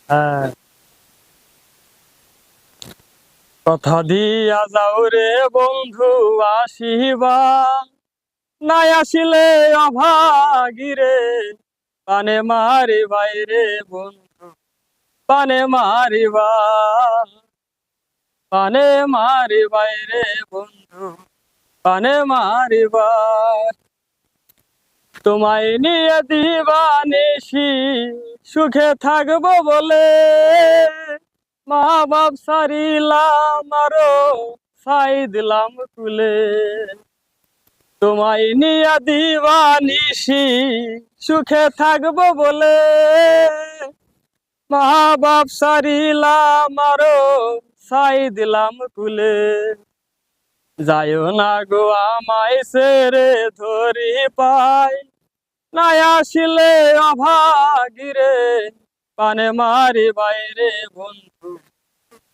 হ্যাঁ, কথা দিয়া যাও রে বন্ধু আসিবা, নাই আসিলে অভাগিরে পানে মারিবাই রে বন্ধু, পানে মারিবা, পানে মারিবাই রে বন্ধু, পানে মারিবা। তোমায় নিয়ে দিবানিশি সুখে থাকবো বলে, মা বাপ সারিলাম আরো ছাই দিলাম কুলে। তোমায় নিয়ে দিবানিশি সুখে থাকবো বলে, মা বাপ সারিলাম আরো ছাই দিলাম কুলে। যাইও না গো আমায় ছেড়ে ধরি পাই, নাই আসিলে অভাগিরে পানে মারিবাই রে বন্ধু,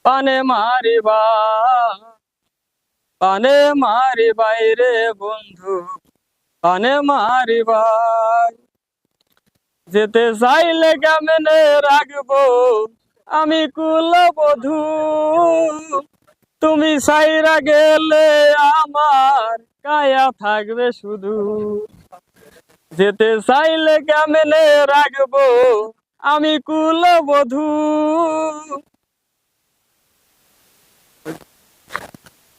পানে মারিবা, পানে মারিবাই রে বন্ধু, পানে মারিবাই। যেতে চাইলে কেমনে রাখবো আমি কুলবধূ, তুমি সাইরা গেলে আমার কায়া থাকবে শুধু। যেতে চাইলে কেমনে রাখবো আমি কুলবধূ,